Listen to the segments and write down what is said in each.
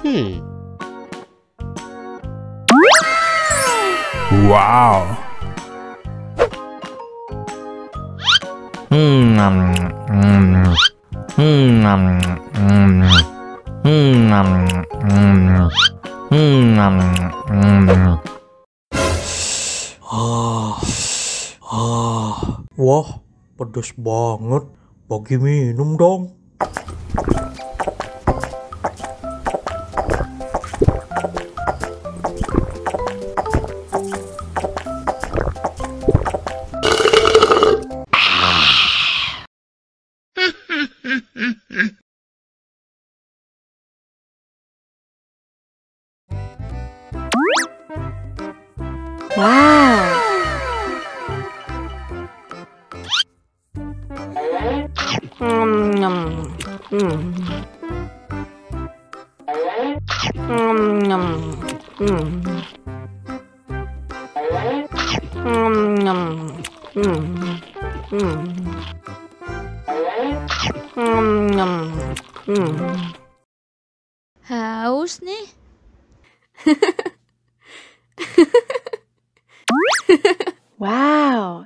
Wow. Wah, pedes banget. Bagi minum dong. Wow. Haus nih. Wow.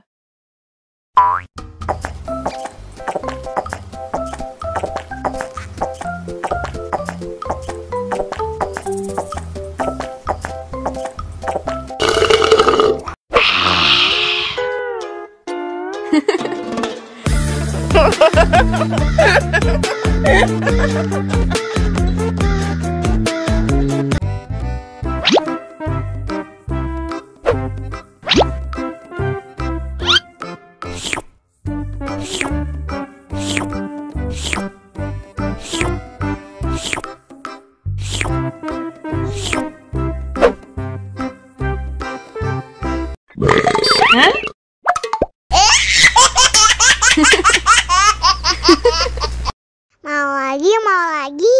Mau lagi, mau lagi.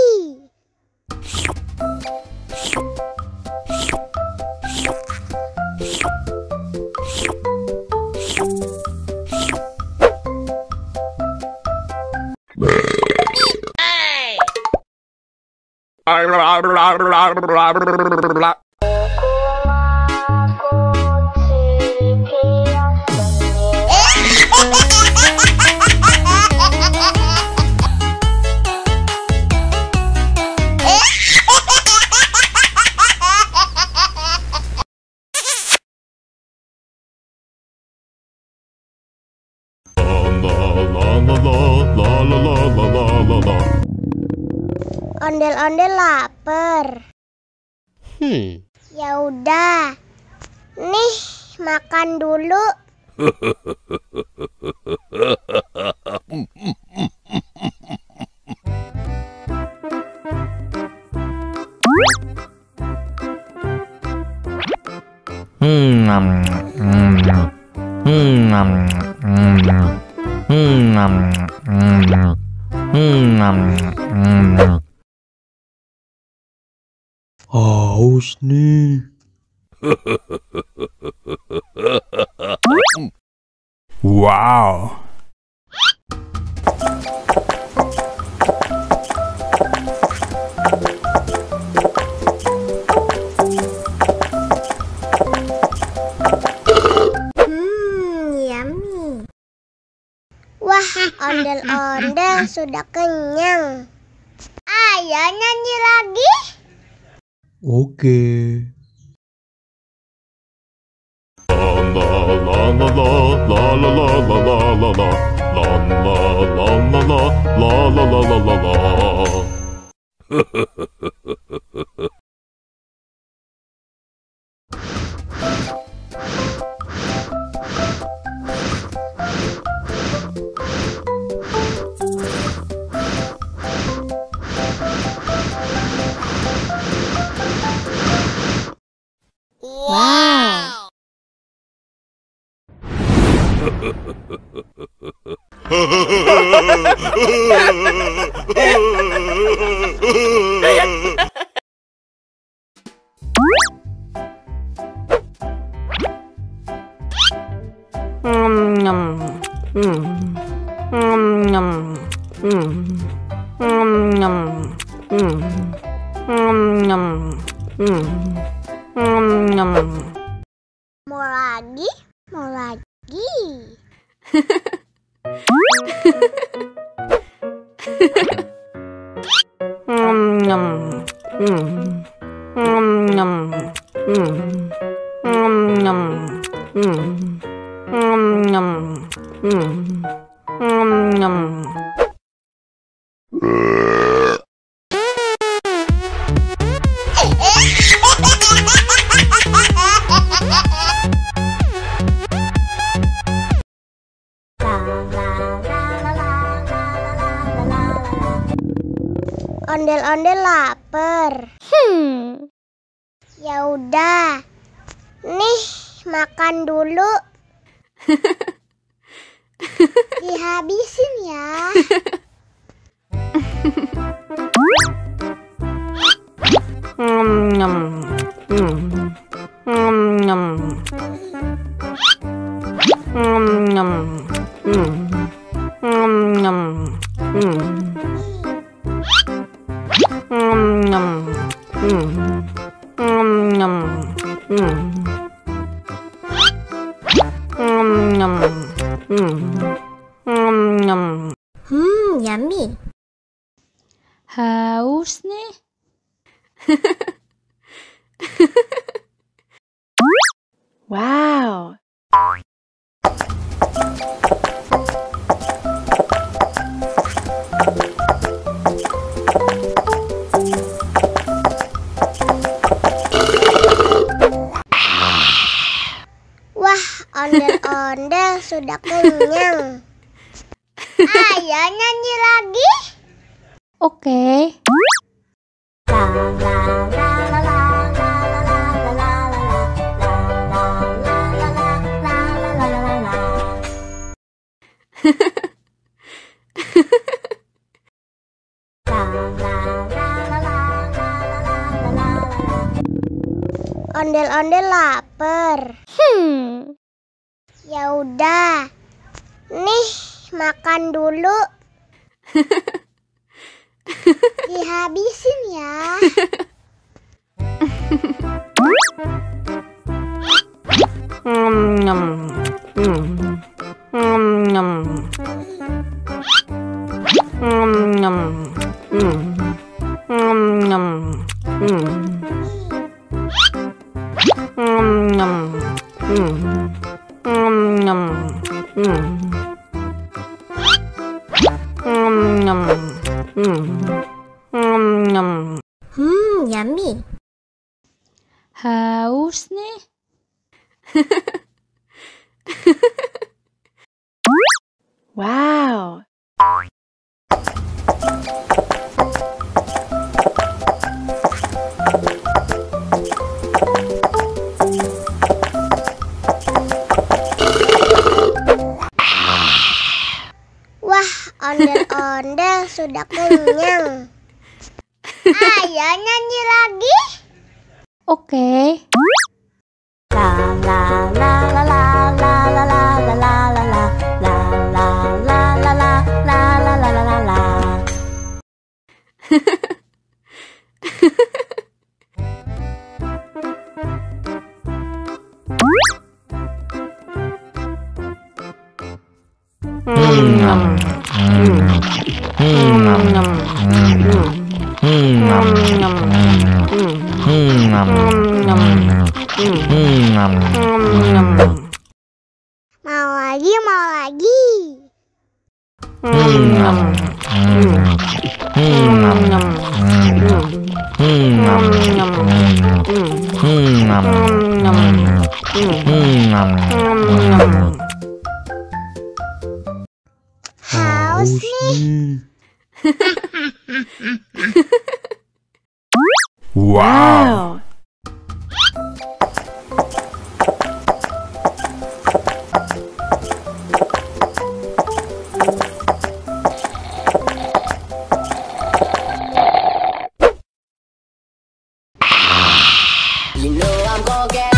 Ondel-ondel lapar. Ya udah. Nih, makan dulu. Haus nih. Wow. Yummy. Wah, ondel-ondel sudah kenyang. Ayo nyanyi lagi. Oke. Wow. Mau lagi? Mau lagi? Ondel-ondel lapar. Ya udah. Nih, makan dulu. Dihabisin ya. Yummy. Haus nih. Wow. Wah, ondel-ondel sudah kenyang. Ayo nyanyi lagi. Oke. Ondel-ondel lapar. Ya udah. Nih, makan dulu. Dihabisin ya. Yummy. Haus nih. Wow. Wah, ondel-ondel sudah kenyang. Ayo nyanyi lagi. Oke. Mau lagi, mau lagi. Haus nih. Wow. You know I'm gonna get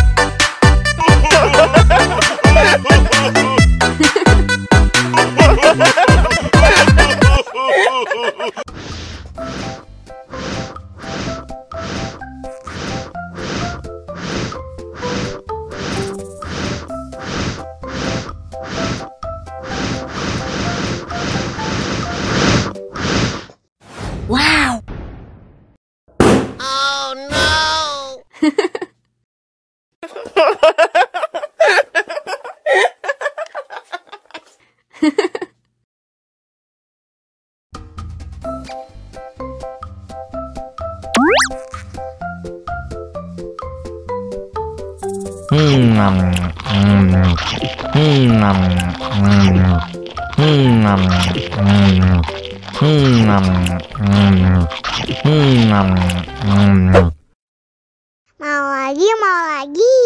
Mau lagi, mau lagi.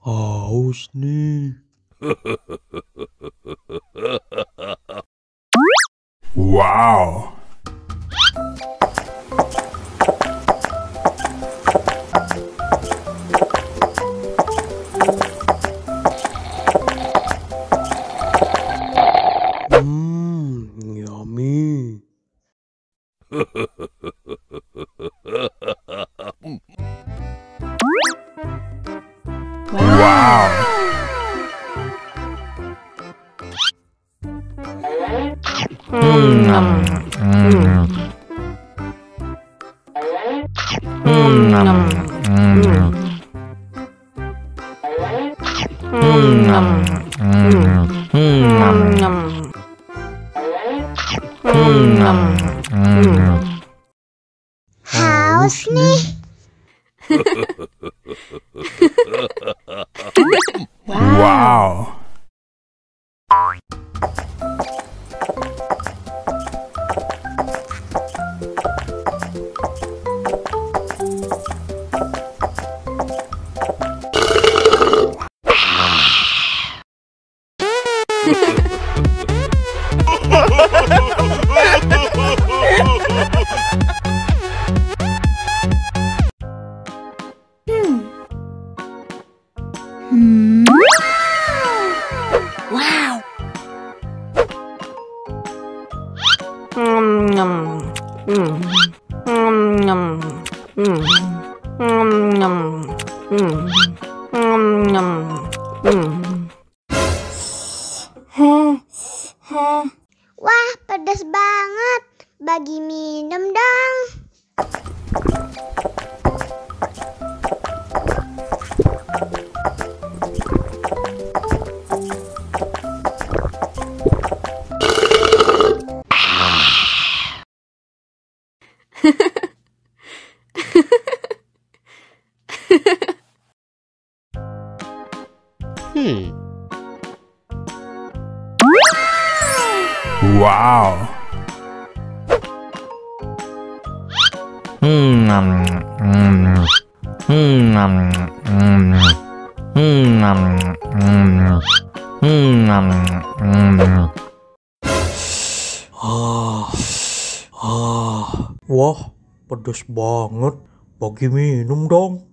Haus nih. Wow. Yummy. Wow. Haus nih. Wow. Wah, pedas banget. Bagi minum dong. Wow. Wah, pedas banget. Bagi minum dong.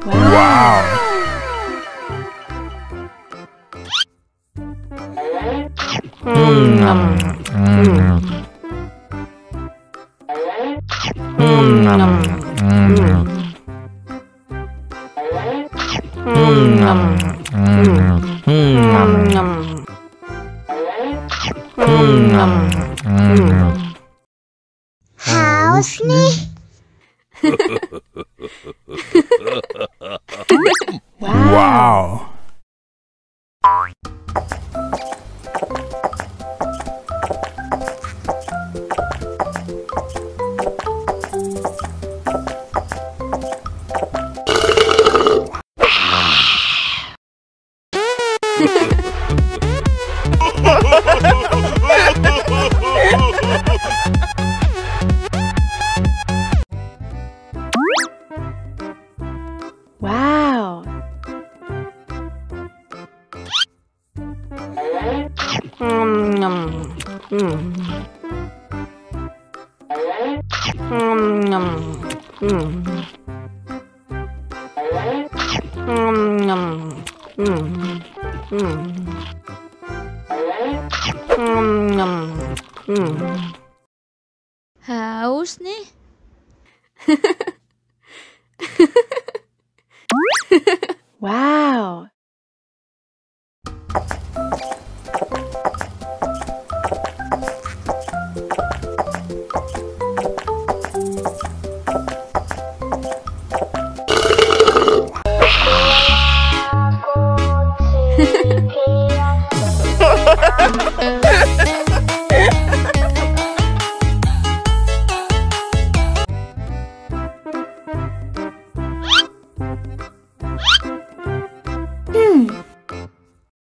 Wow. Haus nih. Wow. Wow. Haus nih. Wow.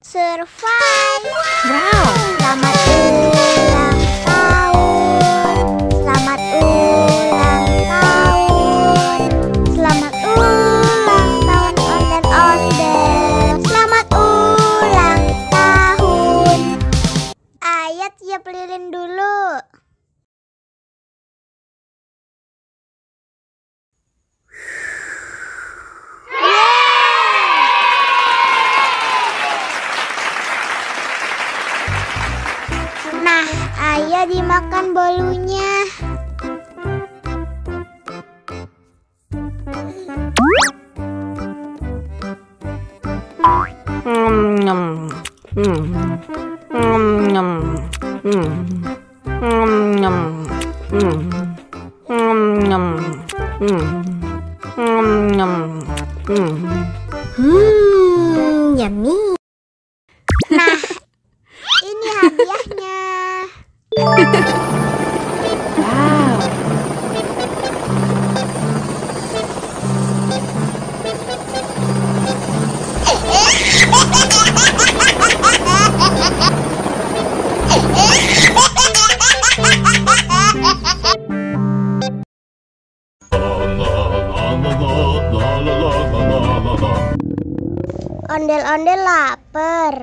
Survive. Wow. Selamat ulang tahun. Selamat ulang tahun. Selamat ulang tahun ondel-ondel. Selamat ulang tahun. Ayo tiup lilin dulu. Nah, ayo dimakan bolunya. Yummy. Nah, ini hadiahnya. Wow. Ondel-ondel lapar.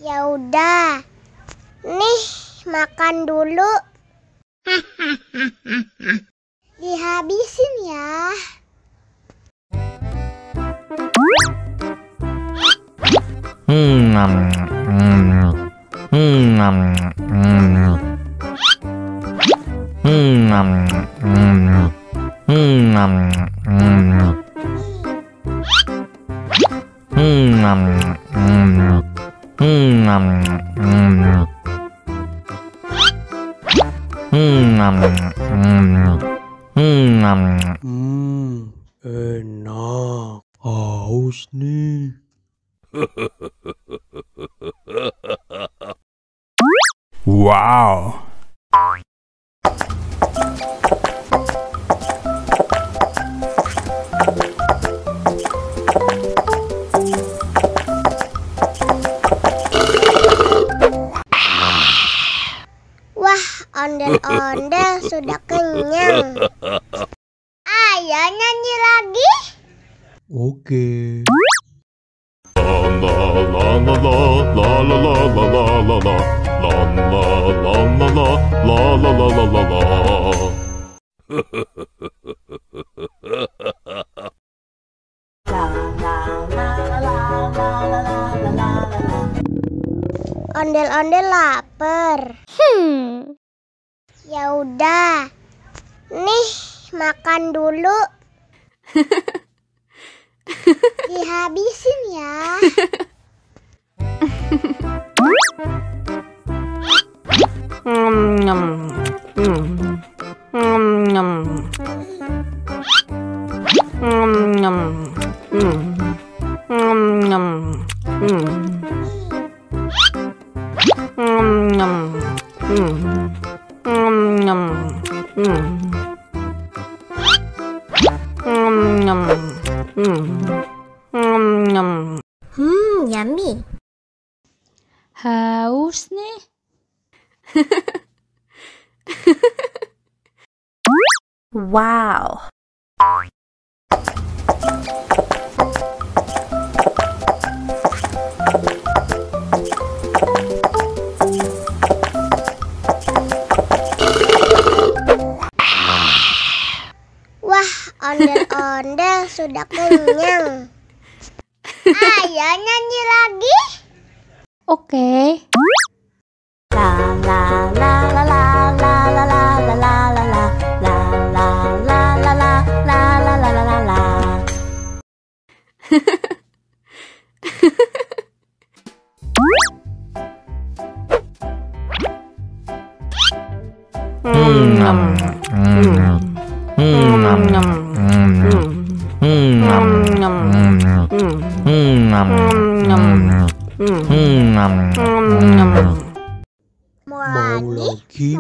Ya udah. Nih, makan dulu. Dihabisin ya. Enak. Haus nih. Wow. Wah, ondel-ondel sudah kenyang. Ayo nyanyi lagi. Oke. Ondel-ondel lapar. Ya udah. Nih, makan dulu. Dihabisin ya. Yummy. Haus nih. Wow. Wah, ondel-ondel sudah kenyang. Ayo nyanyi lagi. Oke. La la la la la la la la la Mau lagi.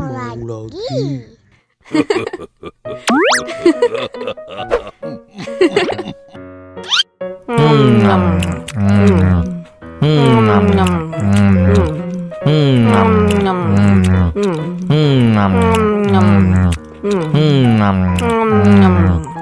Nom nom nom nom nom nom nom nom nom nom